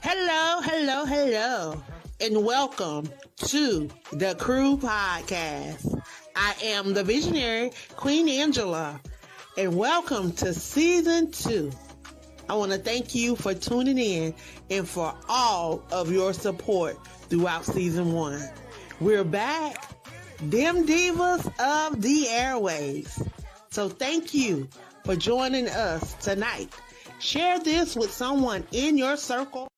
Hello, and welcome to the Crew Podcast. I am the visionary Queen Angela, and welcome to Season 2. I want to thank you for tuning in and for all of your support throughout Season 1. We're back, them Divas of the Airwaves. So thank you for joining us tonight. Share this with someone in your circle.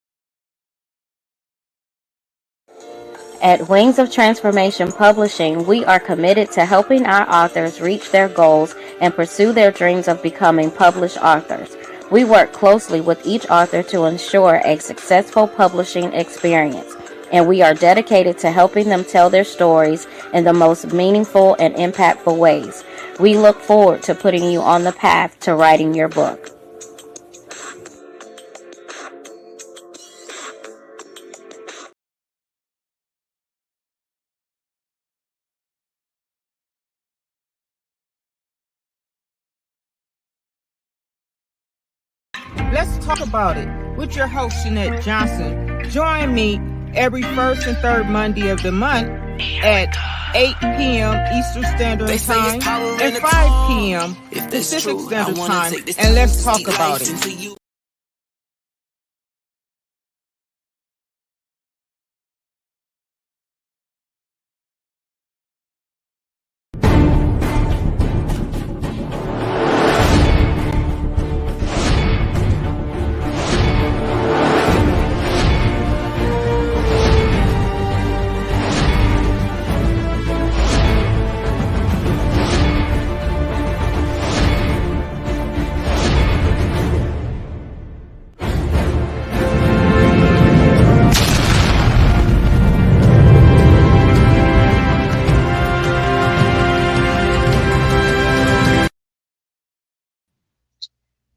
At Wings of Transformation Publishing, we are committed to helping our authors reach their goals and pursue their dreams of becoming published authors. We work closely with each author to ensure a successful publishing experience, and we are dedicated to helping them tell their stories in the most meaningful and impactful ways. We look forward to putting you on the path to writing your book. Let's talk about it with your host, Shanette Johnson. Join me every first and third Monday of the month at 8 p.m. Eastern Standard Time and 5 p.m. Pacific Standard Time. And let's talk about it.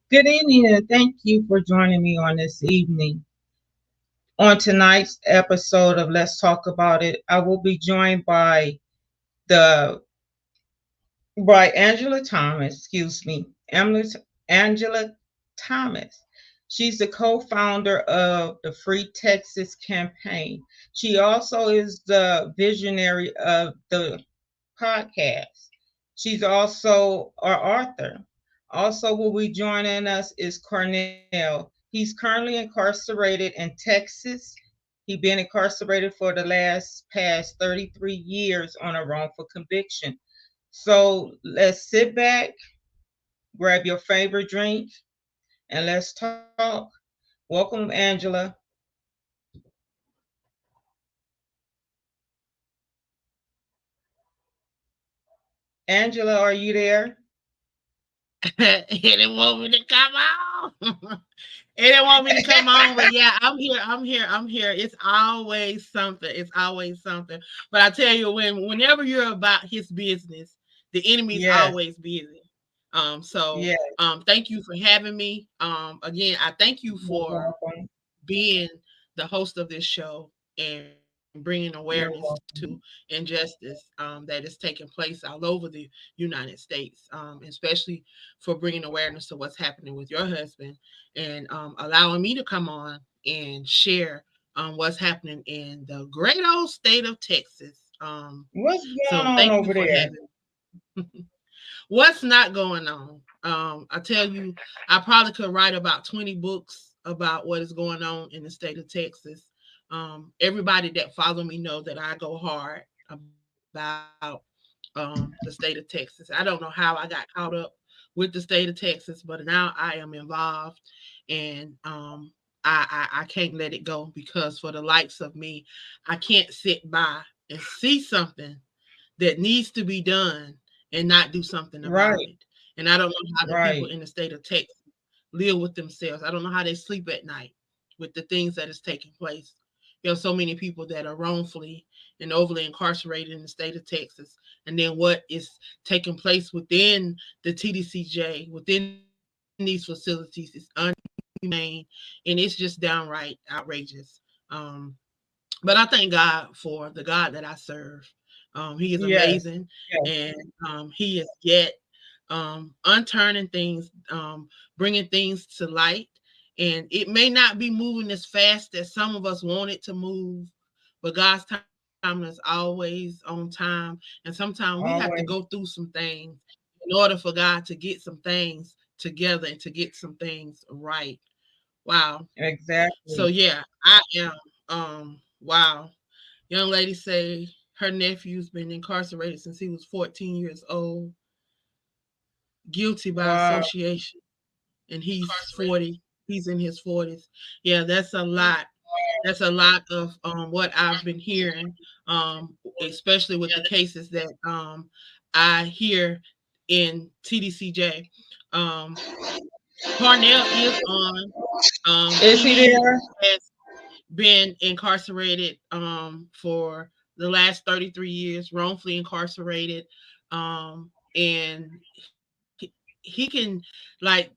Good evening, and thank you for joining me on this evening. On tonight's episode of Let's Talk About It, I will be joined by Angela Thomas, Angela Thomas. She's the co-founder of the Free Texas campaign. She also is the visionary of the podcast. She's also our author. Also will be joining us is Cornell. He's currently incarcerated in Texas. He's been incarcerated for the past 33 years on a wrongful conviction. So let's sit back, grab your favorite drink, and let's talk. Welcome, Angela. Angela, are you there? He didn't want me to come on. He didn't want me to come on, but yeah, I'm here. It's always something. But I tell you, whenever you're about his business, the enemy's always busy. Thank you for having me. Again, I thank you for being the host of this show and bringing awareness to injustice that is taking place all over the United States, especially for bringing awareness to what's happening with your husband and allowing me to come on and share what's happening in the great old state of Texas. What's going on over there? What's not going on? I tell you, I probably could write about 20 books about what is going on in the state of Texas. Everybody that follow me know that I go hard about the state of Texas. I don't know how I got caught up with the state of Texas, but now I am involved, and I can't let it go because for the likes of me, I can't sit by and see something that needs to be done and not do something about it. And I don't know how the people in the state of Texas live with themselves. I don't know how they sleep at night with the things that is taking place. There are so many people that are wrongfully and overly incarcerated in the state of Texas. And then what is taking place within the TDCJ, within these facilities is unhumane, and it's just downright outrageous. But I thank God for the God that I serve. He is amazing, and he is yet unturning things, bringing things to light, And it may not be moving as fast as some of us want it to move, but God's timing is always on time. And sometimes we have to go Always. through some things in order for God to get some things together and to get some things right. Wow. So Exactly. yeah, I am wow. Young lady say her nephew's been incarcerated since he was 14 years old, guilty by Wow. association, and he's 40. He's in his 40s. Yeah, that's a lot. That's a lot of what I've been hearing, especially with the cases that I hear in TDCJ. Um, Parnell is on. Is he He there? has been incarcerated for the last 33 years, wrongfully incarcerated. And he can like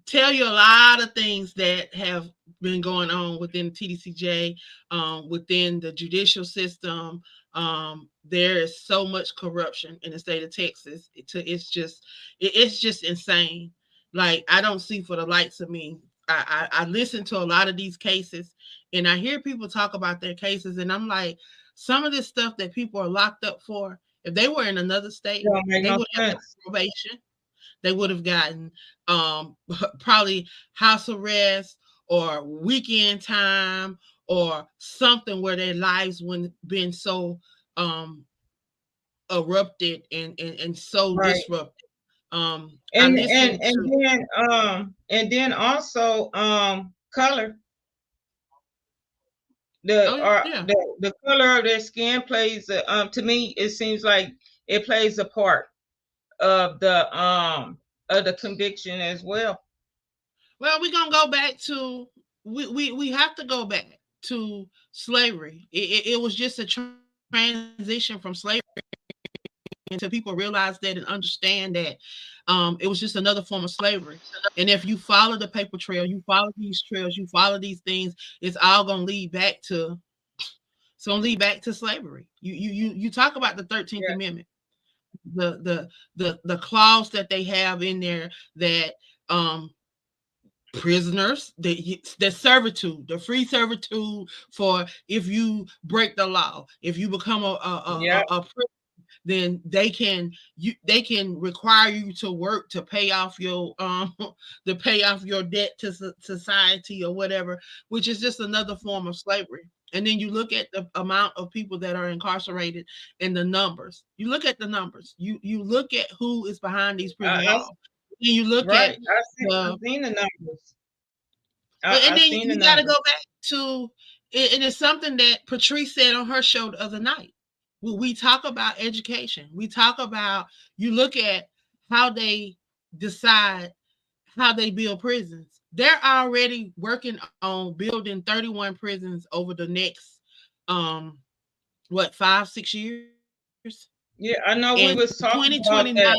tell you a lot of things that have been going on within TDCJ, within the judicial system. There is so much corruption in the state of Texas. It's just insane. Like I don't see for the likes of me. I listen to a lot of these cases, and I hear people talk about their cases, and I'm like, some of this stuff that people are locked up for, if they were in another state, Don't make they no would have sense. probation, they would have gotten probably house arrest or weekend time or something where their lives wouldn't been so um erupted and so Right. disrupted. I And and listened and to then and then also color. oh yeah, The color of their skin plays to me it seems like it plays a part of the conviction as well. well we're gonna go back to we have to go back to slavery. It was just a transition from slavery until people realize that and understand that it was just another form of slavery. And if you follow the paper trail, you follow these trails, you follow these things, it's all gonna lead back to it's gonna lead back to slavery. You talk about the 13th Yeah. Amendment, the clause that they have in there that prisoners, the servitude, the free servitude for if you break the law, if you become Yeah. a then they can require you to work to pay off your to pay off your debt to society or whatever, which is just another form of slavery. And then you look at the amount of people that are incarcerated and the numbers. You look at the numbers. You look at who is behind these prison I walls. And you look at right. I've the seen the numbers. and I've then seen the you got to numbers. go back to and it's something that Patrice said on her show the other night. We talk about education. We talk about you look at how they decide how they build prisons. They're already working on building 31 prisons over the next um what 5 6 years, Yeah, I and know we was talking about 2029 that.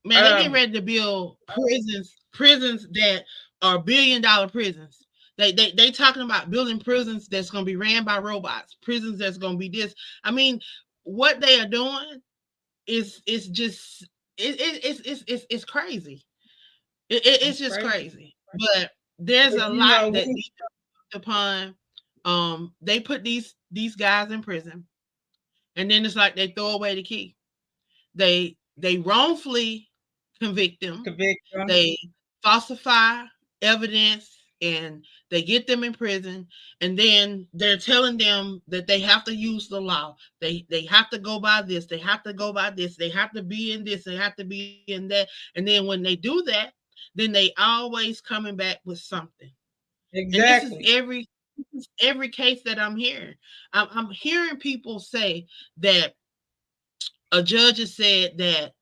man, they get Um, ready to build prisons that are $1 billion prisons. They talking about building prisons that's going to be ran by robots, prisons that's going to be this. I mean, what they are doing is just it's crazy. It's it's just crazy. crazy. But there's But a you lot know, that needs to be upon. They put these guys in prison, and then it's like they throw away the key. They wrongfully convict them, convict them. they falsify evidence, and they get them in prison, and then they're telling them that they have to use the law. They have to go by this, they have to go by this, they have to be in this, they have to be in that. And then when they do that, then they always coming back with something. And Exactly. this is every case that I'm hearing. I'm hearing people say that a judge has said that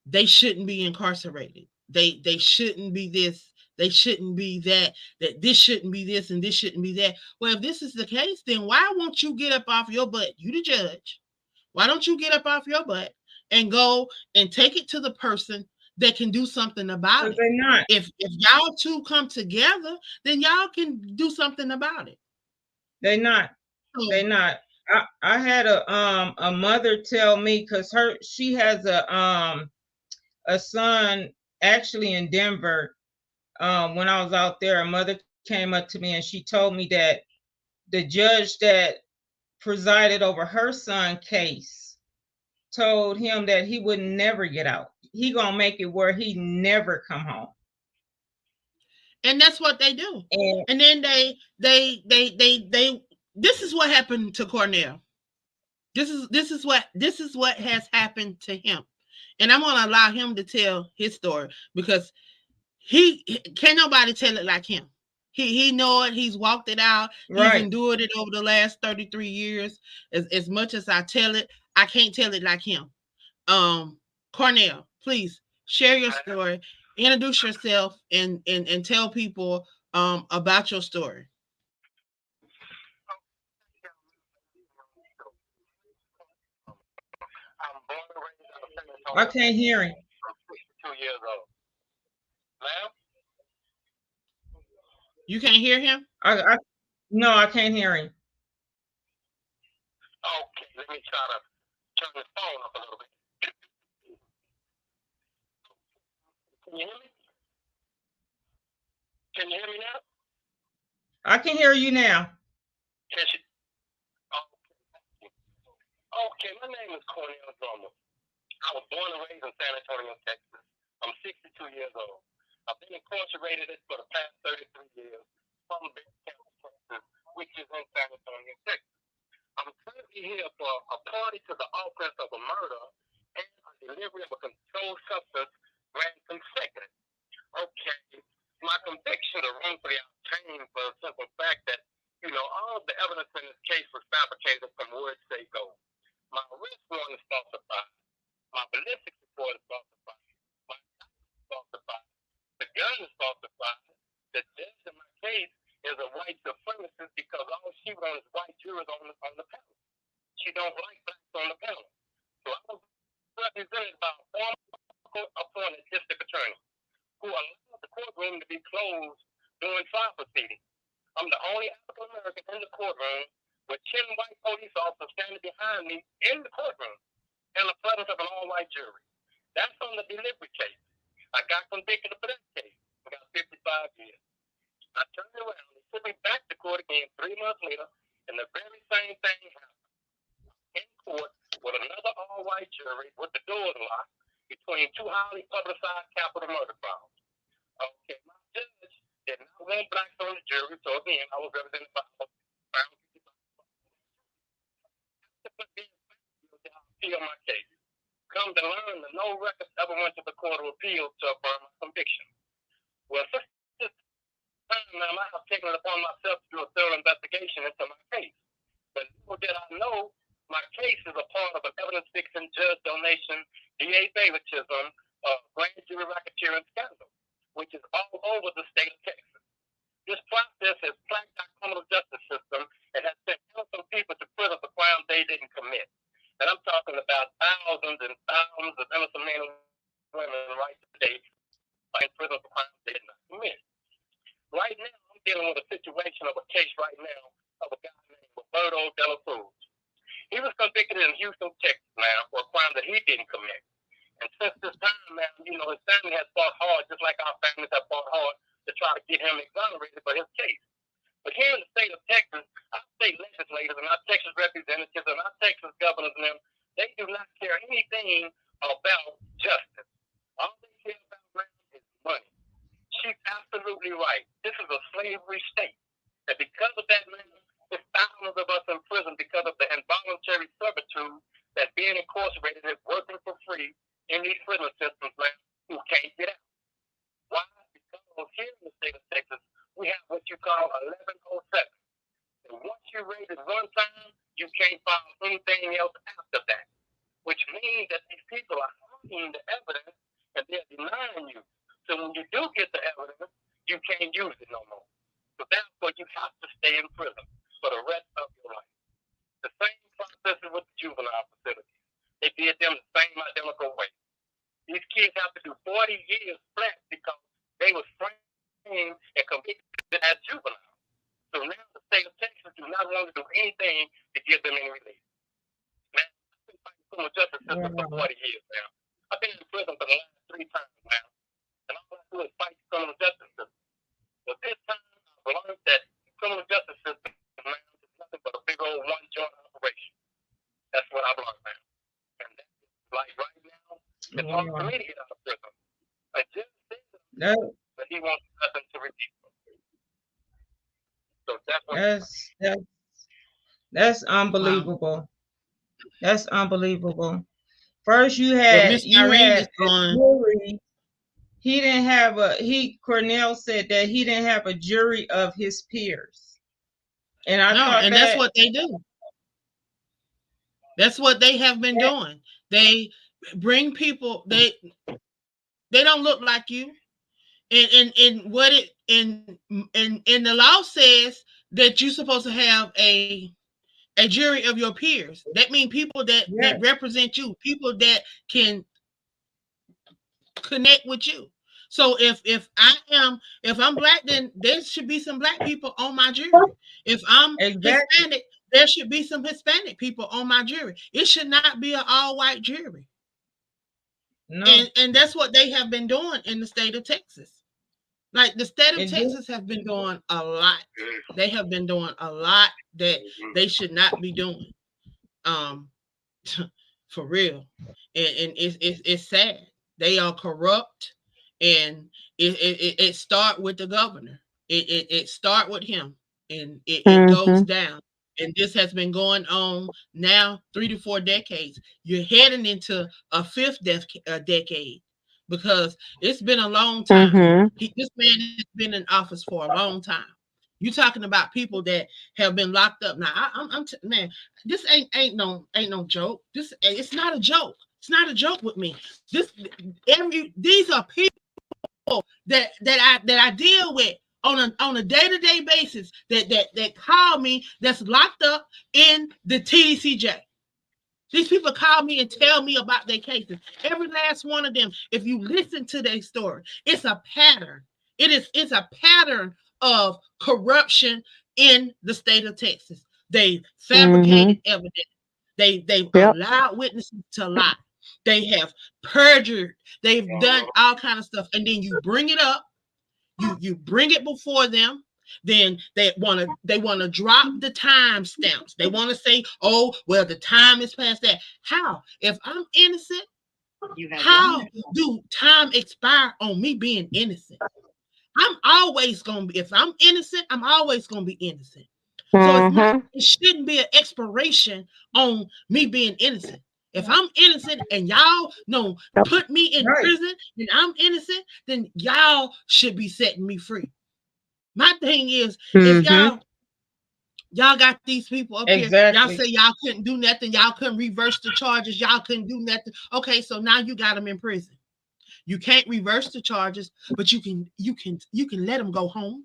they shouldn't be incarcerated. They shouldn't be this, they shouldn't be that, that this shouldn't be this and this shouldn't be that. Well, if this is the case, then why won't you get up off your butt? You the judge. Why don't you get up off your butt and go and take it to the person that can do something about Because it? they're not. If y'all two come together, then y'all can do something about it. They're not. So They're not. I had a mother tell me because she has a son actually in Denver. when I was out there, a mother came up to me and she told me that the judge that presided over her son's case told him that he would never get out. He gonna make it where he never come home. And that's what they do. And And then they this is what happened to Cornell. This is what has happened to him. And I'm gonna allow him to tell his story because he can't nobody tell it like him. He know it. He's walked it out. He's right. endured it over the last 33 years. As much as I tell it, I can't tell it like him. Cornell, please share your story, introduce yourself, and tell people about your story. I'm born and raised out of San I Antonio, can't Texas. hear him. I'm 62 years old. Ma'am? You can't hear him? I no, I can't hear him. Okay, let me try to turn this phone up a little bit. Can you hear me? Can you hear me now? I can hear you now. Can she? Okay, my name is Cornell Drummer. I was born and raised in San Antonio, Texas. I'm 62 years old. I've been incarcerated for the past 33 years from Bear County, Texas, which is in San Antonio, Texas. I'm currently here for a party to the offense of a murder and a delivery of a controlled substance ran consecutive. Okay, my conviction is wrongfully obtained for the simple fact that, all of the evidence in this case was fabricated from words they go. My arrest warrant is falsified. My ballistics report is falsified. My is falsified. The gun is falsified. The judge in my case is a white supremacist because all she wants is white jurors on the panel. She don't like blacks on the panel. So I was represented by a former appointed district attorney who allowed the courtroom to be closed during trial proceedings. I'm the only African American in the courtroom with 10 white police officers standing behind me in the courtroom in the presence of an all-white jury. That's on the delivery case. I got convicted for that case. I got 55 years. I turned around and took me back to court again 3 months later, and the very same thing happened in court with another all-white jury with the doors locked between 2 highly publicized capital murder trials. Okay, my judge did not want blacks on the jury, so again, I was represented by around 55. To put me in appeal my case. Come to learn that no records ever went to the Court of Appeal to affirm my conviction. Well, since this time now, I have taken it upon myself to do a thorough investigation into my case. But little did I know, my case is a part of an evidence-fixing judge donation, DA favoritism, grand jury racketeering scandal, which is all over the state of Texas. This process has plagued our criminal justice system and has sent innocent people to prison for crimes they didn't commit. And I'm talking about thousands and thousands of innocent men and women right today in prison for crimes they did not commit. Right now, I'm dealing with a situation of a case right now of a guy named Roberto De La Cruz. He was convicted in Houston, Texas now for a crime that he didn't commit. And since this time, man, his family has fought hard, just like our families have fought hard to try to get him exonerated for his case. But here in the state of Texas, our state legislators and our Texas representatives and our Texas governors and them, they do not care anything about justice. All they care about, man, is money. She's absolutely right. This is a slavery state. And because of that, man, there's thousands of us in prison because of the involuntary servitude that being incarcerated is working for free in these prison systems, man, who can't get out. Why? Because here in the state of Texas, we have what you call 1107. And once you raise it one time, you can't file anything else after that, which means that these people are hiding the evidence and they're denying you. So when you do get the evidence, you can't use it no more. So therefore, you have to stay in prison for the rest of your life. The same process is with the juvenile facilities. They did them the same identical way. These kids have to do 40 years flat because they were framed and convicted as juveniles. So now the state of Texas do not want to do anything to give them any relief. Man, I've been fighting criminal justice system for 40 years now. I've been in prison for the last 3 times now. And all I do is fight the criminal justice system. wants for me to get out of prison. A judge says No, that he wants nothing to release them. So that's what. that's that's Wow. unbelievable. That's unbelievable. First, But Miss you Irene had is a on. jury. He didn't have a he. Cornell said that he didn't have a jury of his peers, and I No, thought and that's that what they do. That's what they have been doing. They bring people. They don't look like you. And what it in the law says that you're supposed to have a jury of your peers. That means people that yeah, represent you, people that can connect with you. So if I'm black, then there should be some black people on my jury. If I'm exactly. Hispanic, there should be some Hispanic people on my jury. It should not be an all white jury. No, And that's what they have been doing in the state of Texas. Like the state of and this, Texas have been doing a lot. They have been doing a lot that they should not be doing. Um, for real, and it's sad. They are corrupt, and it start with the governor. It start with him, and it goes Mhm. down. And this has been going on now 3 to 4 decades. You're heading into a decade because it's been a long time. Mhm. This man has been in office for a long time. You talking about people that have been locked up now? Man, this ain't no joke. This it's not a joke. It's not a joke with me. These are people that I deal with on a day-to-day basis that call me that's locked up in the TDCJ. These people call me and tell me about their cases. Every last one of them, if you listen to their story, it's a pattern. It's a pattern of corruption in the state of Texas. They Mhm. fabricated evidence. They've Yep. allowed witnesses to lie. They have perjured. They've done all kind of stuff. And then you bring it up, you bring it before them, then they want to drop the time stamps. They want to say, oh well, the time is past that. How, if I'm innocent, how do time expire on me being innocent? I'm always gonna be, if I'm innocent, I'm always gonna be innocent. So it's not, Mhm. it shouldn't be an expiration on me being innocent. If I'm innocent and y'all know put me in right, prison and I'm innocent, then y'all should be setting me free. My thing is, if Mhm. y'all got these people up here, y'all exactly. say y'all couldn't do nothing, y'all couldn't reverse the charges, y'all couldn't do nothing. Okay, so now you got them in prison. You can't reverse the charges, but you can let them go home.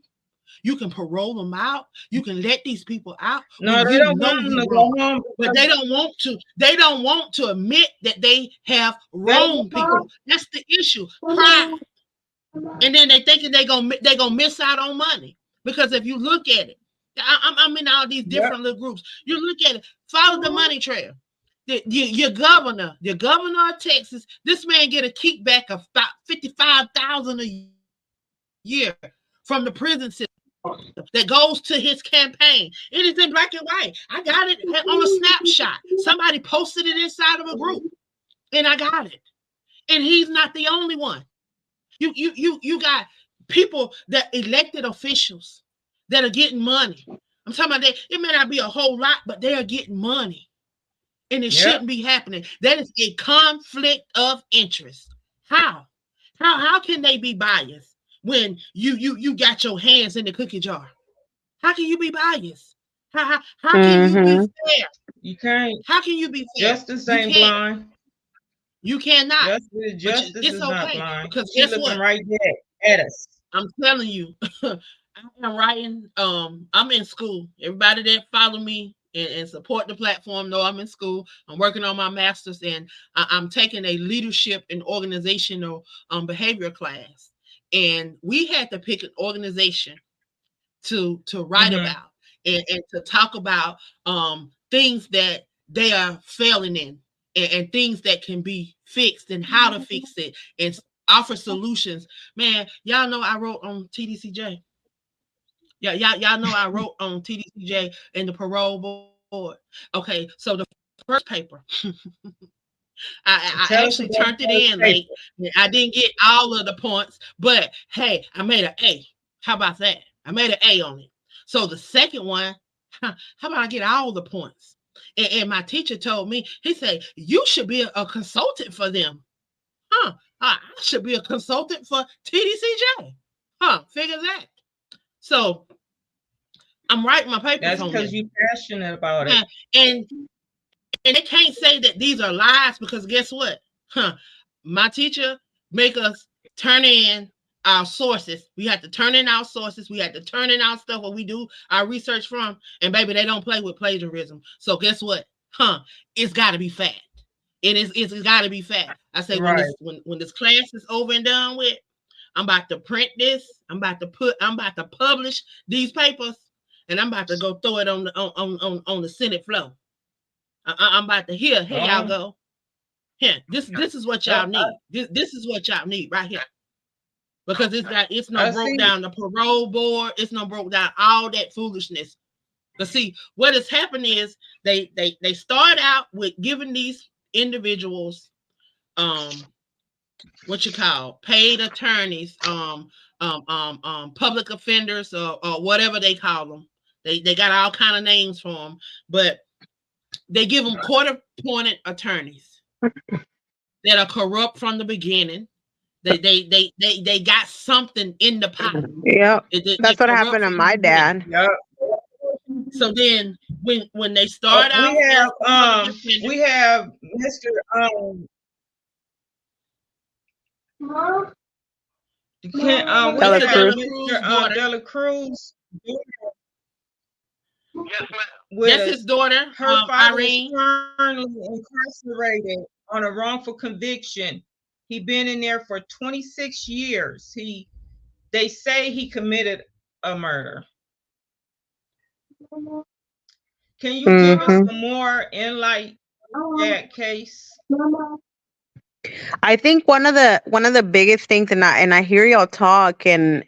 You can parole them out. You can let these people out No, when they you don't want know them you to wrong. go home But because they don't want to admit that they have they wronged people. That's the issue. Pride. And then they thinking they gonna miss out on money. Because if you look at it, I'm in all these yep, different little groups. You look at it, follow the money trail. Your governor of Texas, this man get a kickback of about 55,000 a year from the prison system that goes to his campaign. It is in black and white. I got it on a snapshot. Somebody posted it inside of a group, and I got it. And he's not the only one. You got people that elected officials that are getting money. I'm talking about that. It may not be a whole lot, but they are getting money, and it yep. shouldn't be happening. That is a conflict of interest. How? How can they be biased when you got your hands in the cookie jar? How can you be biased? How can you be Mhm. fair? You can't. How can you be fair? Justice You ain't can't. blind. You cannot. But Justice it's is not okay blind. because She guess looking what? right there at us. I'm telling you, I am writing. I'm in school. Everybody that follow me and support the platform know I'm in school. I'm working on my master's, and I'm taking a leadership and organizational behavior class. And we had to pick an organization to write Mm-hmm. about and to talk about things that they are failing in, and things that can be fixed and how to fix it and offer solutions. Man, y'all know I wrote on TDCJ. Yeah, y'all know I wrote on TDCJ and the parole board. Okay, so the first paper, I Tell us actually about turned it those in late. papers. I didn't get all of the points, but hey, I made an A. How about that? I made an A on it. So the second one, how about I get all the points? And my teacher told me, he said, you should be a consultant for them. Huh? I should be a consultant for TDCJ. Huh? Figure that. So I'm writing my papers That's on because them. you're passionate about it. Huh. And they can't say that these are lies because guess what? Huh? My teacher make us turn in our sources. We have to turn in our sources. We have to turn in our stuff where we do our research from. And baby, they don't play with plagiarism. So guess what? Huh? It's got to be fact. It's got to be fact. I say when Right. this class is over and done with, I'm about to print this. I'm about to publish these papers, and I'm about to go throw it on the Senate floor. I'm about to here y'all Oh, go. Here, this is what y'all yep. need. This is what y'all need right here. Because it's no I broke see. down the parole board, it's no broke down all that foolishness. But see, what has happened is they start out with giving these individuals what you call paid attorneys, public offenders or whatever they call them. They got all kind of names for them, but they give them court appointed attorneys that are corrupt from the beginning. They got something in the pot. Yep. They're That's what corrupt happened to from the my beginning. dad. Yep. So then when they start We out as have public defenders, we have Mr. We Dela Mr. have Dela Cruz. Cruz Mr. daughter, Dela Cruz Yes, ma'am. with that's his us. daughter, Her father is Irene. currently incarcerated on a wrongful conviction. He been in there for 26 years. They say he committed a murder. Can you give us Hmm. some more insight on that case? I think one of the biggest things, and I hear y'all talk, and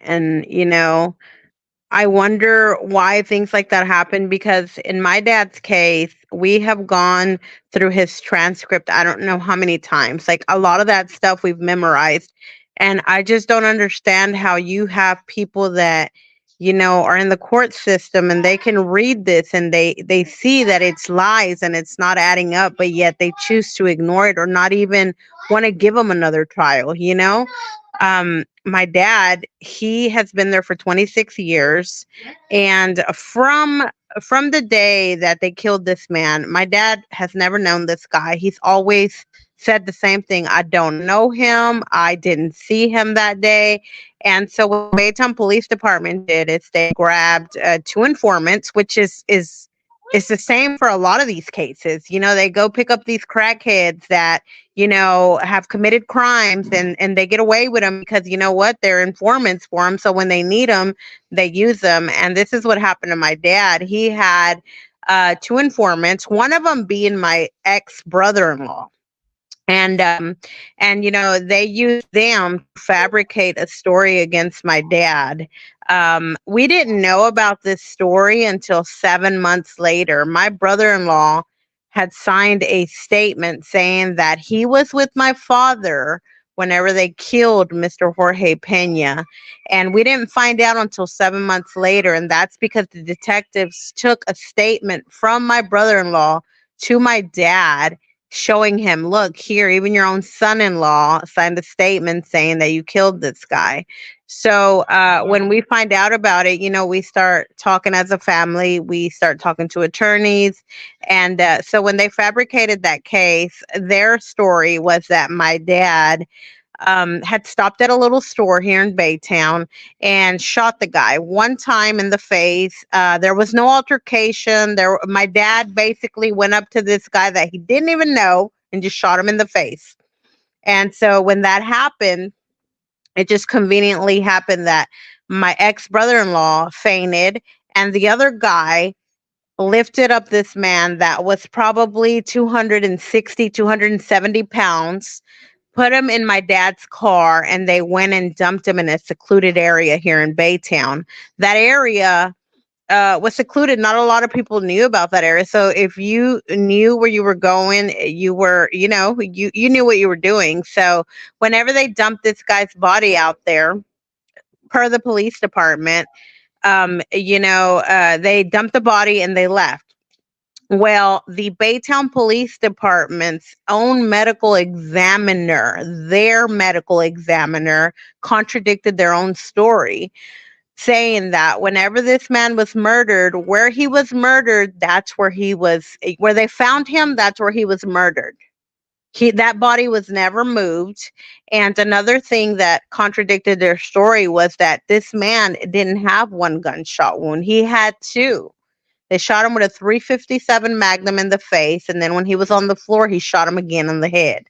I wonder why things like that happen, because in my dad's case, we have gone through his transcript I don't know how many times. Like a lot of that stuff we've memorized. And I just don't understand how you have people that, are in the court system and they can read this and they see that it's lies and it's not adding up, but yet they choose to ignore it or not even want to give them another trial. My dad, he has been there for 26 years, and from the day that they killed this man, my dad has never known this guy. He's always said the same thing: I don't know him, I didn't see him that day. And so what the Baytown Police Department did is they grabbed two informants, which is the same for a lot of these cases. They go pick up these crackheads that have committed crimes, and they get away with them because you know what? They're informants for them. So when they need them, they use them. And this is what happened to my dad. He had two informants, one of them being my ex brother-in-law. And they used them to fabricate a story against my dad. We didn't know about this story until 7 months later. My brother-in-law had signed a statement saying that he was with my father whenever they killed Mr. Jorge Pena. And we didn't find out until 7 months later. And that's because the detectives took a statement from my brother-in-law to my dad, showing him, look here, even your own son-in-law signed a statement saying that you killed this guy. So when we find out about it, we start talking as a family. We start talking to attorneys. And so when they fabricated that case, their story was that my dad had stopped at a little store here in Baytown and shot the guy one time in the face. There was no altercation. My dad basically went up to this guy that he didn't even know and just shot him in the face. And so when that happened, it just conveniently happened that my ex brother-in-law fainted, and the other guy lifted up this man that was probably 260, 270 pounds, put him in my dad's car, and they went and dumped him in a secluded area here in Baytown. That area was secluded. Not a lot of people knew about that area. So if you knew where you were going, you were, you knew what you were doing. So whenever they dumped this guy's body out there, per the police department, they dumped the body and they left. Well, the Baytown Police Department's own medical examiner, their medical examiner, contradicted their own story, saying that whenever this man was murdered, where he was murdered, that's where they found him, that's where he was murdered. That body was never moved. And another thing that contradicted their story was that this man didn't have one gunshot wound. He had two. They shot him with a 357 Magnum in the face, and then when he was on the floor, he shot him again in the head.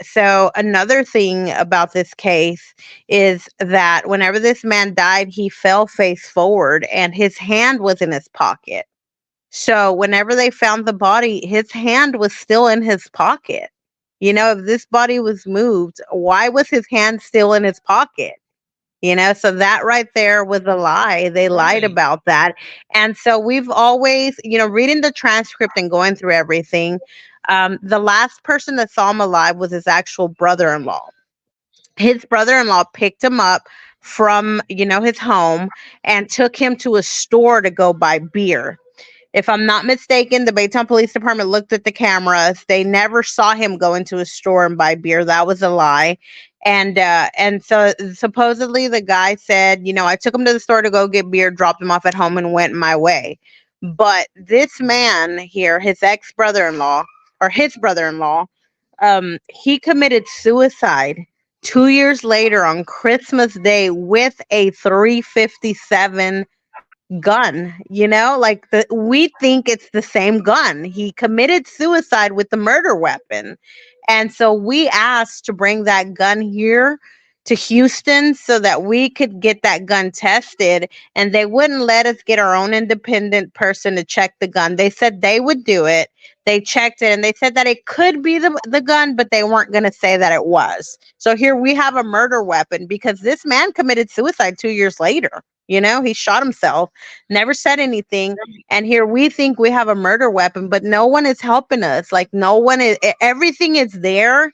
So another thing about this case is that whenever this man died, he fell face forward and his hand was in his pocket. So whenever they found the body, his hand was still in his pocket. If this body was moved, why was his hand still in his pocket? So that right there was a lie. They lied Right. about that. And so we've always, reading the transcript and going through everything, the last person that saw him alive was his actual brother-in-law. His brother-in-law picked him up from, his home and took him to a store to go buy beer. If I'm not mistaken, the Baytown Police Department looked at the cameras. They never saw him go into a store and buy beer. That was a lie. And so supposedly the guy said, I took him to the store to go get beer, dropped him off at home, and went my way. But this man here, his ex brother-in-law or his brother-in-law, he committed suicide 2 years later on Christmas Day with a 357 gun. Like we think it's the same gun. He committed suicide with the murder weapon. And so we asked to bring that gun here to Houston so that we could get that gun tested, and they wouldn't let us get our own independent person to check the gun. They said they would do it. They checked it and they said that it could be the gun, but they weren't going to say that it was. So here we have a murder weapon because this man committed suicide 2 years later. He shot himself, never said anything. And here we think we have a murder weapon, but no one is helping us. Like, no one is, everything is there,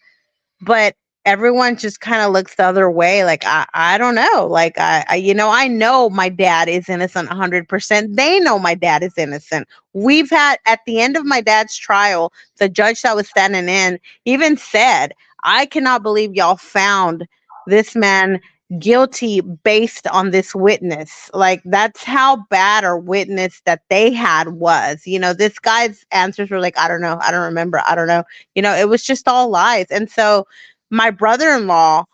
but everyone just kind of looks the other way. Like, I don't know. Like, I know my dad is innocent 100%. They know my dad is innocent. We've had, at the end of my dad's trial, the judge that was standing in even said, I cannot believe y'all found this man guilty based on this witness. Like, that's how bad our witness that they had was. This guy's answers were like, I don't know, I don't remember, I don't know. It was just all lies. And so my brother-in-law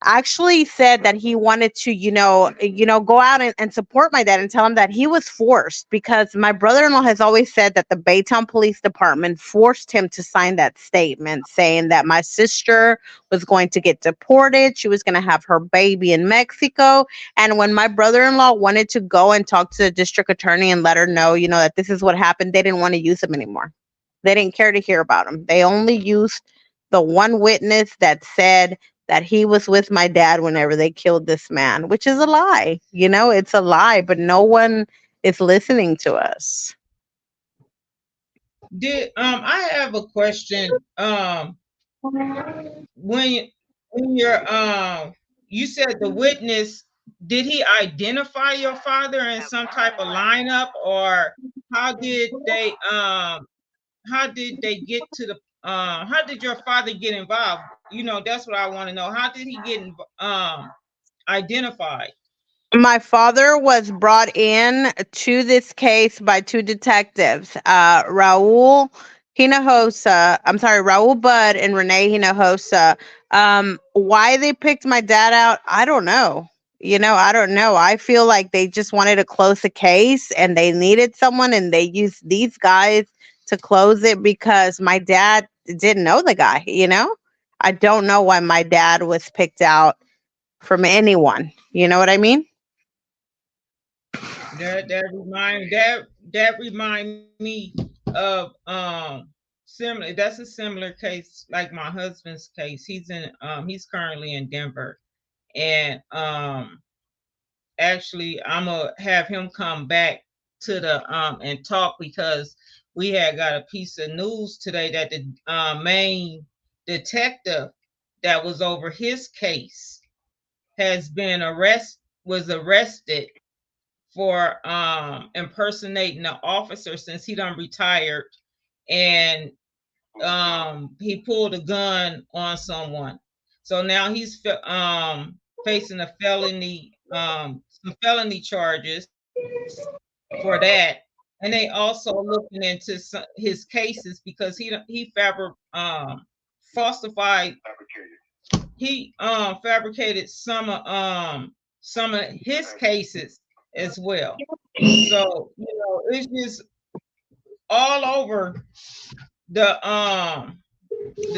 actually said that he wanted to, go out and support my dad and tell him that he was forced, because my brother-in-law has always said that the Baytown Police Department forced him to sign that statement saying that my sister was going to get deported. She was going to have her baby in Mexico. And when my brother-in-law wanted to go and talk to the district attorney and let her know, that this is what happened, they didn't want to use him anymore. They didn't care to hear about him. They only used the one witness that said that he was with my dad whenever they killed this man, which is a lie. It's a lie, but no one is listening to us. Did I have a question? When you're you said the witness, did he identify your father in some type of lineup, or how did they get to the how did your father get involved? That's what I want to know. How did he get identified? My father was brought in to this case by two detectives, Raul Budd and Renee Hinojosa. Why they picked my dad out, I don't know. I don't know. I feel like they just wanted to close the case and they needed someone, and they used these guys to close it because my dad didn't know the guy. I don't know why my dad was picked out from anyone. You know what I mean? That remind me of similar. That's a similar case like my husband's case. He's currently in Denver, and actually I'm gonna have him come back to the and talk, because we had got a piece of news today that the main detective that was over his case has been arrested for impersonating an officer since he done retired, and he pulled a gun on someone. So now he's facing a felony, some felony charges for that. And they also looking into his cases because he falsified, he fabricated some of his cases as well. So it's just all over the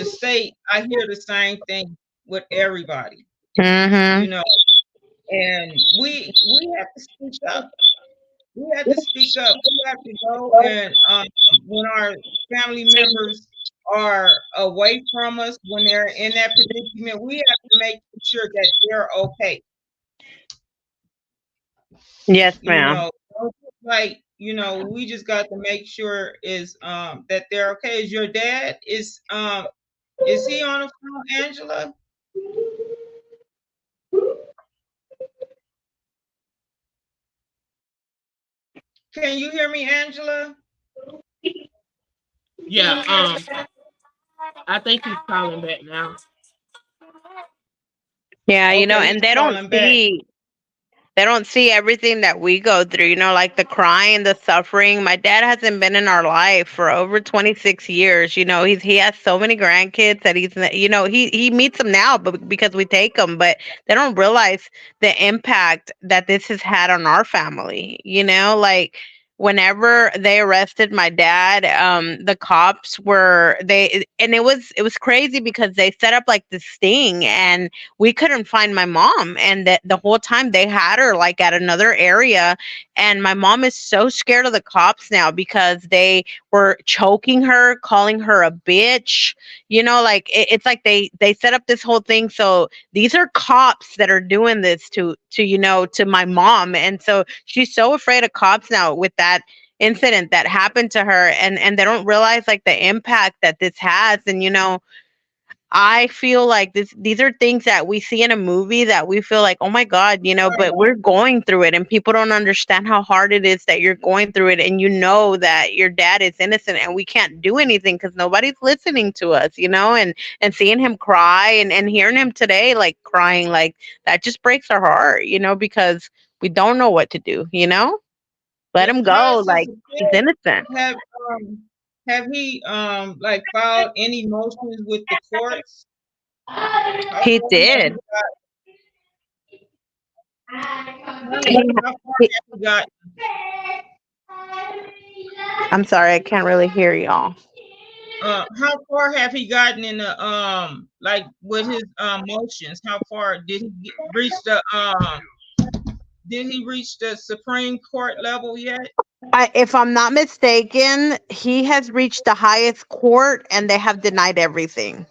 state. I hear the same thing with everybody, Mm-hmm. and we have to speak up. We have to speak up. We have to go, and when our family members are away from us, when they're in that predicament, we have to make sure that they're okay. Yes, ma'am. Like we just got to make sure is that they're okay. Is your dad is he on the phone, Angela? Can you hear me, Angela? Yeah. I think he's calling back now. Yeah, Okay, and he's calling back. they don't see everything that we go through, like the crying, the suffering. My dad hasn't been in our life for over 26 years. He has so many grandkids that he meets them now, but because we take them, but they don't realize the impact that this has had on our family. Like whenever they arrested my dad, the cops and it was crazy because they set up like this sting, and we couldn't find my mom, and the whole time they had her like at another area. And my mom is so scared of the cops now because they were choking her, calling her a bitch. Like it's like they set up this whole thing. So these are cops that are doing this to my mom, and so she's so afraid of cops now with that incident that happened to her. And they don't realize like the impact that this has. And I feel like these are things that we see in a movie that we feel like, oh my God, but we're going through it, and people don't understand how hard it is that you're going through it. And that your dad is innocent and we can't do anything because nobody's listening to us, and seeing him cry, and hearing him today, like crying, like that just breaks our heart, because we don't know what to do, let him How go. is his Like he's appeal? innocent. Have have he like filed any motions with the courts? How He far have he did. how far He- have he got? I'm sorry, I can't really hear y'all. How far have he gotten in the like with his motions? How far did he reach the did he reach the Supreme Court level yet? If I'm not mistaken, he has reached the highest court and they have denied everything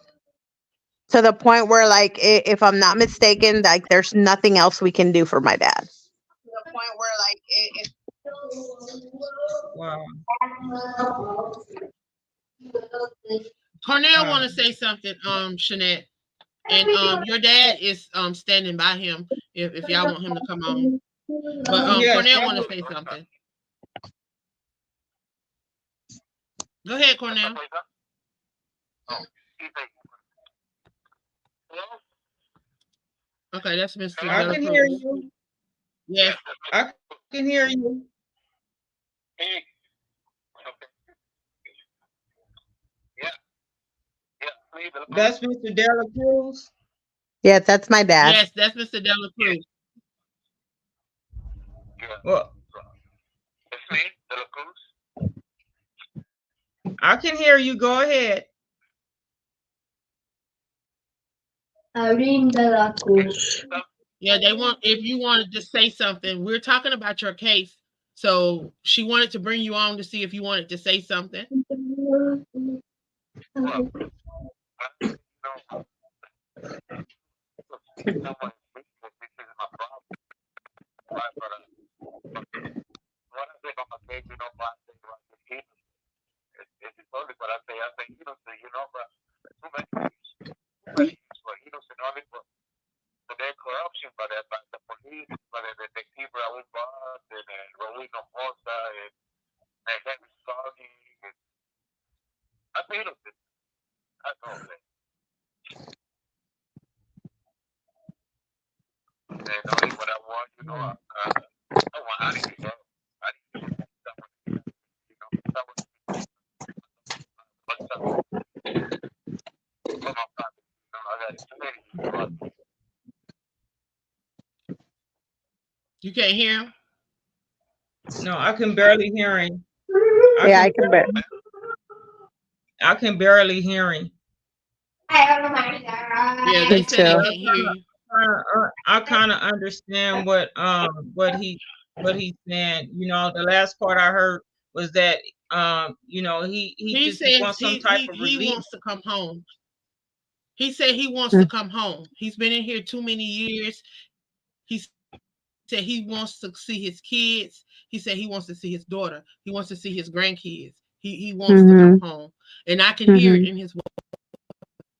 to the point where, like, if I'm not mistaken, like, there's nothing else we can do for my dad. To the point where, like, Wow. Cornell want to say something, Shanette, and your dad is standing by him if y'all want him to come on. But Yes, Cornell want to say something. Go ahead, Cornell. Okay, that's Mr. I Dela can hear Cruz. you. Yes. I can hear you. That's Mr. Dela Cruz. yes, that's my dad. Yes, that's Mr. Dela Cruz. Well, I can hear you. Go ahead. Irene de la Cruz. Yeah, they want if you wanted to say something. We're talking about your case. So she wanted to bring you on to see if you wanted to say something. right, but what I say about my case, you know, but I say right, it's only what I say, innocent, you know, but too many use for innocent only for their corruption, but the police, but the detective Raúl Vaz and Raúl Noposa and Henry Scully, I say innocent. That's all that. And only what I want, you know, I want I need to go. I need to go. Someone, you know, someone, but someone, for my family, you know, I got too many, you know. You can't hear him? No, I can barely hear him. I Yeah, can I can bet. I can barely hear him. Yeah, Me they said they too. can't hear you. I kind of understand what he's saying. You know, the last part I heard was that you know, he He just says wants some type of he relief. wants to come home. He said he wants to Mm, come home. He's been in here too many years. He said he wants to see his kids. He said he wants to see his daughter. He wants to see his grandkids. He wants to come mhm. home. And I can hear it in Mhm. his voice.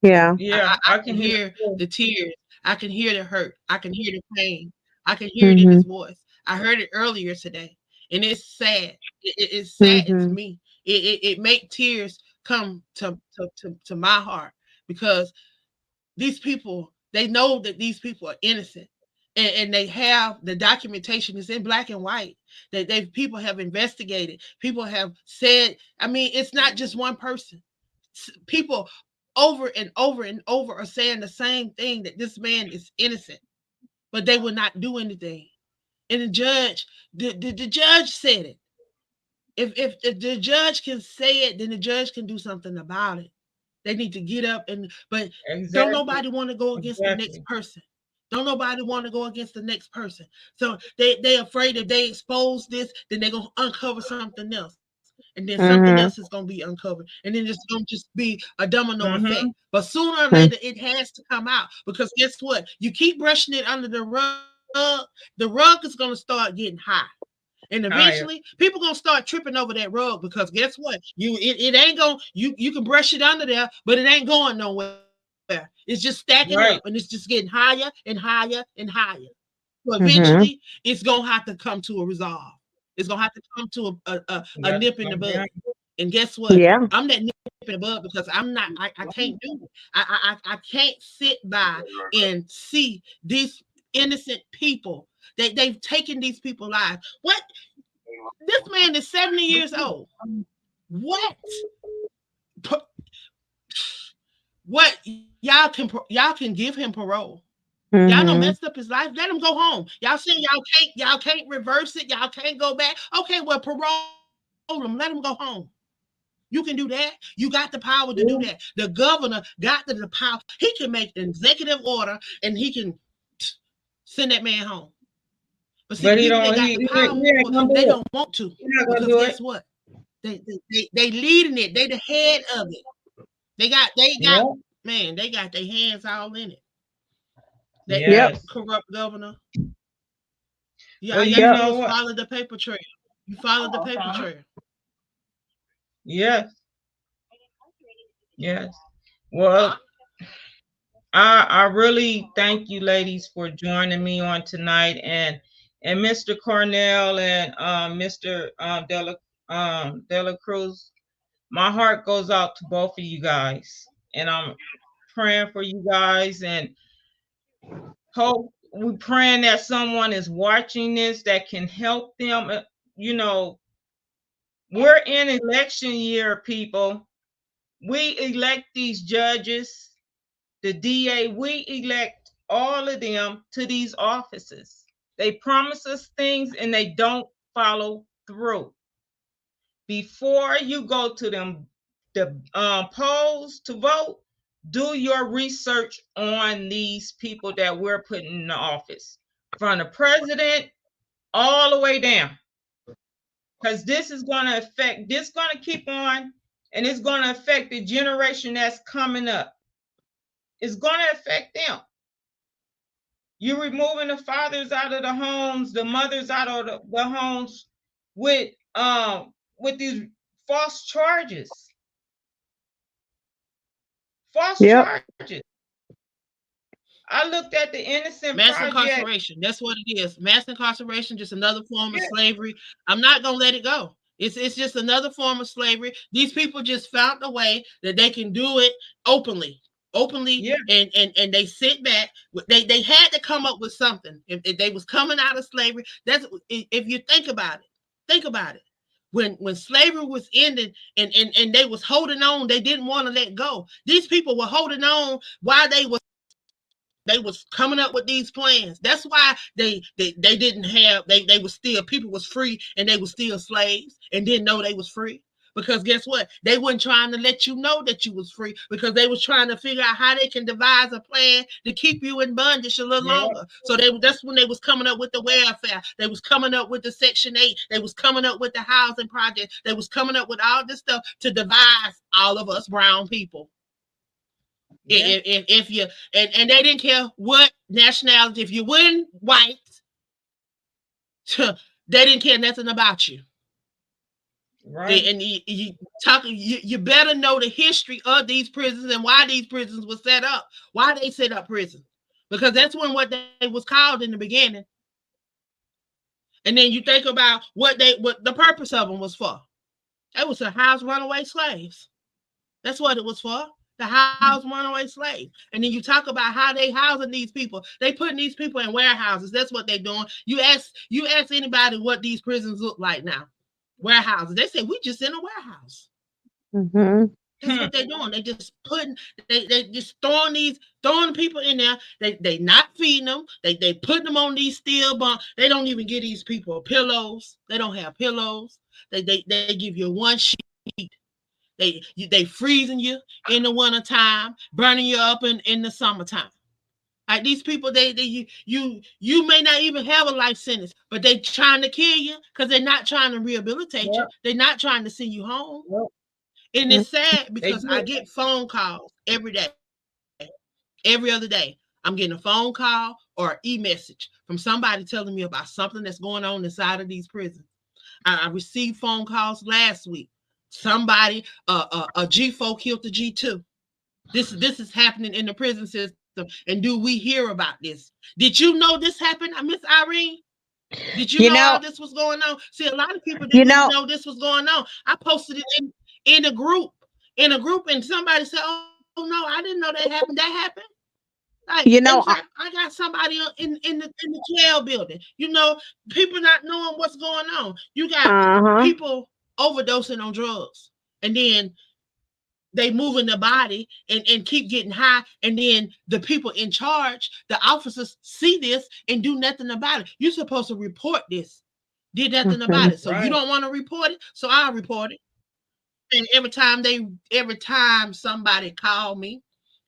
Yeah. Yeah, I I can can hear hear it. the tears. I can hear the hurt. I can hear the pain. I can hear it in his Mhm. voice. I heard it earlier today, and it's sad. It saddens Mhm. me. It make tears come to my heart because these people, they know that these people are innocent. And they have the documentation is in black and white that they people have investigated. People have said, I mean, it's not just one person. People over and over and over are saying the same thing that this man is innocent, but they will not do anything. And the judge said it. If the judge can say it, then the judge can do something about it. They need to get up and but don't Exactly. nobody want to go against the next Exactly. person. Don't nobody want to go against the next person. So they afraid if they expose this, then they're gonna uncover something else. And then something else is Mhm. gonna be uncovered. And then it's gonna just be a domino effect. Mm-hmm. But sooner or Mm, later it has to come out because guess what? You keep brushing it under the rug is gonna start getting high. And eventually, Higher. people gonna start tripping over that rug because guess what? It ain't gonna you can brush it under there, but it ain't going nowhere. It's just stacking up and it's just getting Right. higher and higher and higher. So eventually, mhm. it's gonna have to come to a resolve. It's gonna have to come to a You got nip to in the come bud. down. And guess what? Yeah. I'm that nip in the bud because I'm not. I can't do it. I can't sit by and see these innocent people. They've taken these people's lives. What this man is 70 years old. What? What y'all can give him parole. Y'all don't messed Mhm. up his life. Let him go home. Y'all saying y'all can't reverse it. Y'all can't go back. Okay, well parole him. Let him go home. You can do that. You got the power to do that. The governor got the power. He can make an executive order and he can send that man home. But see, the But he people that don't. got the He power, ain't gonna they do it. don't want to He's not gonna because do guess it. what? They leading it. They the head of it. They got Yep. man. They got their hands all in it. That Yep. Yes. corrupt governor. Yeah, Well, all you have you to Yep. do know is what? follow the paper trail. You follow the paper trail. Yes. Yes. Well, I really thank you, ladies, for joining me on tonight, and Mr. Cornell and Mr. Dela Cruz. My heart goes out to both of you guys, and I'm praying for you guys, and hope we praying that someone is watching this that can help them. You know, we're in election year, people. We elect these judges, the DA, we elect all of them to these offices. They promise us things and they don't follow through. Before you go to them the polls to vote, do your research on these people that we're putting in the office, from the president all the way down, because this is going to affect. This going to keep on, and it's going to affect the generation that's coming up. It's going to affect them. You're removing the fathers out of the homes, the mothers out of the homes with these false charges. False Yep. charges. I looked at the Innocent Mass Project. incarceration. That's what it is. Mass incarceration, just another form of Yeah, slavery. I'm not gonna let it go. It's just another form of slavery. These people just found a way that they can do it openly. Openly, yeah, and they sit back. They had to come up with something. If they was coming out of slavery, that's if you think about it. Think about it. When slavery was ended and they was holding on, they didn't want to let go. These people were holding on while they was coming up with these plans. That's why they didn't have they was still people was free and they was still slaves and didn't know they was free. Because guess what? They weren't trying to let you know that you was free because they was trying to figure out how they can devise a plan to keep you in bondage a little yeah, longer. So that's when they was coming up with the welfare. They was coming up with the Section 8. They was coming up with the housing project. They was coming up with all this stuff to devise all of us brown people. yeah. If you and they didn't care what nationality, if you weren't white, they didn't care nothing about you. Right. And you better know the history of these prisons and why these prisons were set up, why they set up prisons, because that's what they was called in the beginning. And then you think about what the purpose of them was for. It was to house runaway slaves. That's what it was for. To house runaway slaves. And then you talk about how they housing these people. They putting these people in warehouses. That's what they're doing. You ask anybody what these prisons look like now. Warehouses. They say we just in a warehouse. Mm-hmm. That's what they're doing. They just putting they just throwing people in there. They not feeding them. They putting them on these steel bunk. They don't even give these people pillows. They don't have pillows. They give you one sheet. They freezing you in the wintertime, burning you up in the summertime. Like these people, you may not even have a life sentence, but they trying to kill you because they're not trying to rehabilitate you. Yep, They're not trying to send you home. yep. And it's sad They because I do. get phone calls every day, every other day. I'm getting a phone call or e-message from somebody telling me about something that's going on inside of these prisons. I received phone calls last week. Somebody, a G4 killed the G2. This is happening in the prison system. And do we hear about this? Did you know this happened, Miss Irene? Did you You know all know, this was going on? See, a lot of people you didn't even know, know this was going on. I posted it in a group, and somebody said, "Oh no, I didn't know that happened. That happened." Like they was you like, know, "I got somebody in the jail building." People not knowing what's going on. You got uh-huh. people overdosing on drugs, and then they move in the body and keep getting high, and then the people in charge, the officers, see this and do nothing about it. You're supposed to report this. Did nothing about Mhm. it. So you Right. don't want to report it, so I'll report it. And every time somebody call me,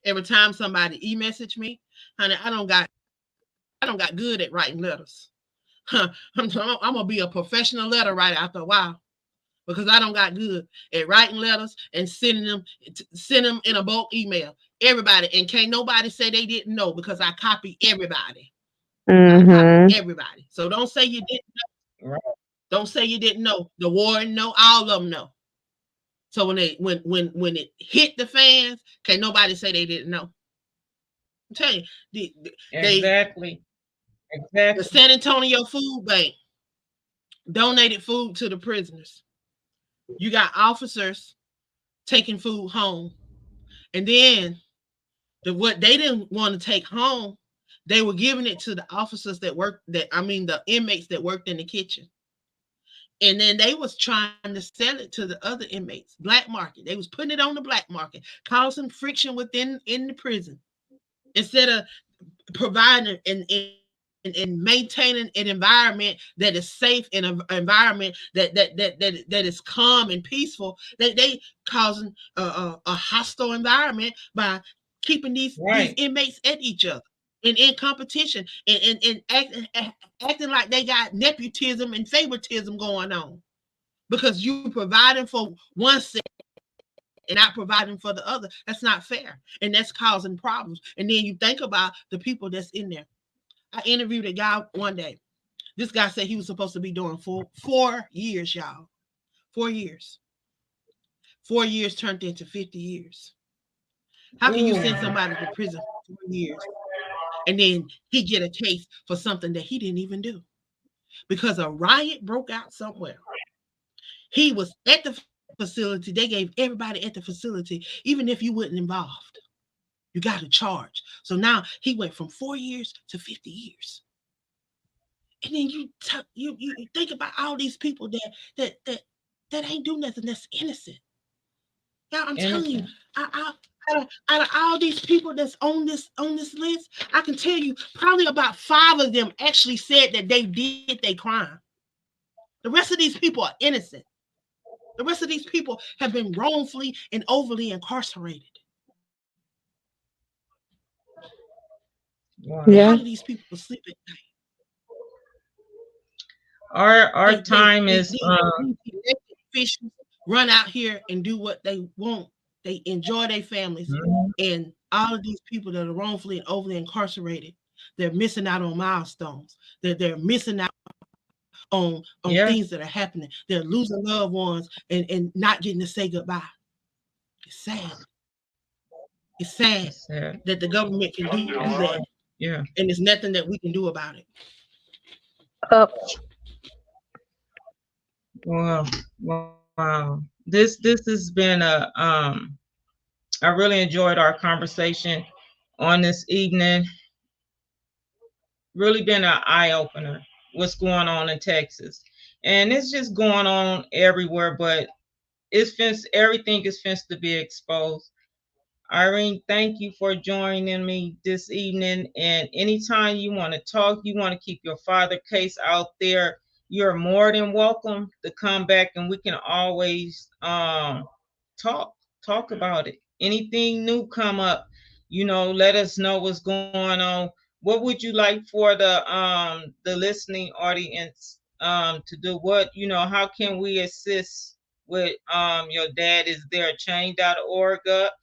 every time somebody e-message me, honey, I don't got good at writing letters. I'm gonna be a professional letter writer after a while because I don't got good at writing letters and send them in a bulk email. Everybody, and can't nobody say they didn't know because I copy everybody. I copy Mhm. everybody. So don't say you didn't. Right. Don't say you didn't know. The warden know. All of them know. So when it hit the fans, can't nobody say they didn't know. I'm telling you, they Exactly. the Exactly. San Antonio Food Bank donated food to the prisoners. You got officers taking food home, and then what they didn't want to take home, they were giving it to the officers the inmates that worked in the kitchen. And then they was trying to sell it to the other inmates, black market. They was putting it on the black market, causing friction in the prison instead of providing and maintaining an environment that is safe and an environment that is calm and peaceful. They causing a hostile environment by keeping these Right. inmates at each other and in competition and acting like they got nepotism and favoritism going on because you providing for one set and not providing for the other. That's not fair, and that's causing problems. And then you think about the people that's in there. I interviewed a guy one day. This guy said he was supposed to be doing 4 years, y'all. 4 years. 4 years turned into 50 years. How can you Ooh. send somebody to prison for 4 years and then he get a case for something that he didn't even do? Because a riot broke out somewhere. He was at the facility. They gave everybody at the facility, even if you weren't involved. You got a charge. So now he went from 4 years to 50 years. And then you think about all these people that ain't do nothing, that's innocent. Yeah, I'm telling you, Innocent. out of all these people that's on this list, I can tell you probably about 5 of them actually said that they did their crime. The rest of these people are innocent. The rest of these people have been wrongfully and overly incarcerated. But Wow. how Yeah. do these people sleep at night? Our time is These elected officials run out here and do what they want. They enjoy their families, mhm. and all of these people that are wrongfully and overly incarcerated, they're missing out on milestones. They're missing out on Yeah. things that are happening. They're losing loved ones and not getting to say goodbye. It's sad. It's sad That's it. that the government can do that, Yeah. and there's nothing that we can do about it. Up. Wow. Wow. This has been I really enjoyed our conversation on this evening. Really been an eye opener. What's going on in Texas, and it's just going on everywhere. But everything is fenced to be exposed. Irene, thank you for joining me this evening. And anytime you want to talk, you want to keep your father case out there, you're more than welcome to come back, and we can always talk talk about it. Anything new come up, let us know what's going on. What would you like for the listening audience to do? How can we assist with your dad? Is there a change.org up?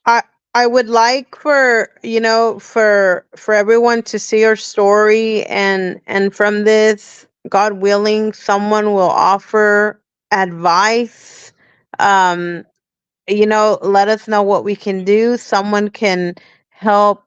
I I would like for for everyone to see our story, and from this, God willing, someone will offer advice. Um let us know what we can do. Someone can help,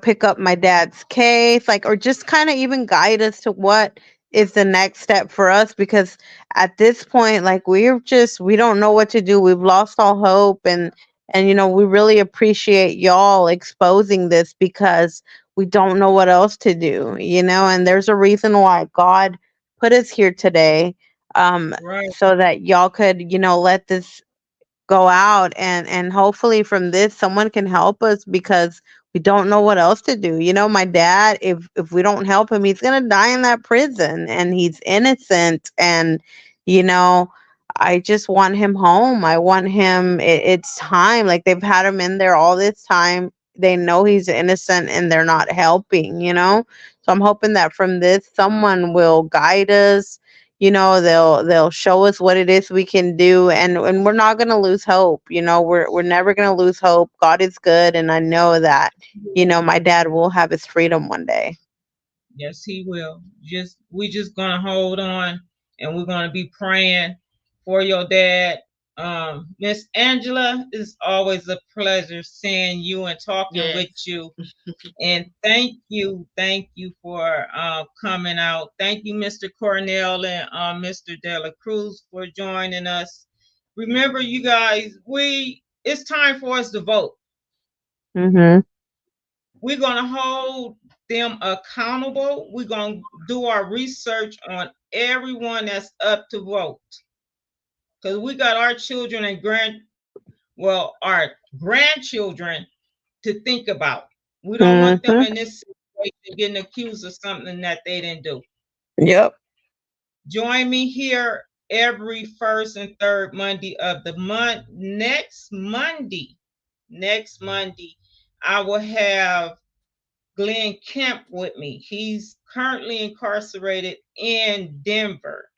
pick up my dad's case, like, or just kind of even guide us to what is the next step for us, because at this point, like, we don't know what to do. We've lost all hope, and we really appreciate y'all exposing this, because we don't know what else to do, and there's a reason why God put us here today, Right. so that y'all could, let this go out, and hopefully from this someone can help us, because we don't know what else to do. My dad, if we don't help him, he's going to die in that prison, and he's innocent, and you know I just want him home. I want him, it's time. Like, they've had him in there all this time. They know he's innocent, and they're not helping, so I'm hoping that from this someone will guide us. They'll show us what it is we can do, and we're not going to lose hope. We're never going to lose hope. God is good, and I know that my dad will have his freedom one day. Yes, he will. We just gonna hold on, and we're gonna be praying for your dad. Miss Angela, it's always a pleasure seeing you and talking with Yes. you. And thank you for coming out. Thank you, Mr. Cornell and Mr. Dela Cruz, for joining us. Remember, you guys, it's time for us to vote. Mhm. We're going to hold them accountable. We're going to do our research on everyone that's up to vote, because we got our children and our grandchildren to think about. We don't want them Mhm. in this situation getting accused of something that they didn't do. Yep. Join me here every first and third Monday of the month. Next Monday, I will have Glenn Kemp with me. He's currently incarcerated in Denver.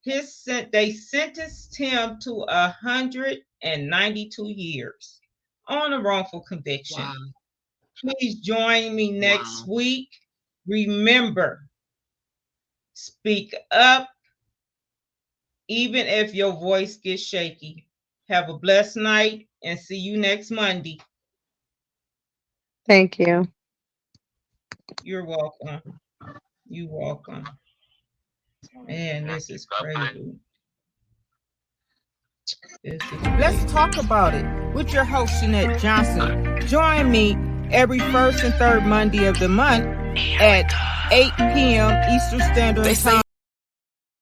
They sentenced him to 192 years on a wrongful conviction. Wow. Please join me next week. Remember, speak up, even if your voice gets shaky. Have a blessed night and see you next Monday. Thank you. You're welcome. You're welcome. Man, this is crazy. Let's talk about it with your host, Shanette Johnson. Join me every first and third Monday of the month at 8 p.m. Eastern Standard Time.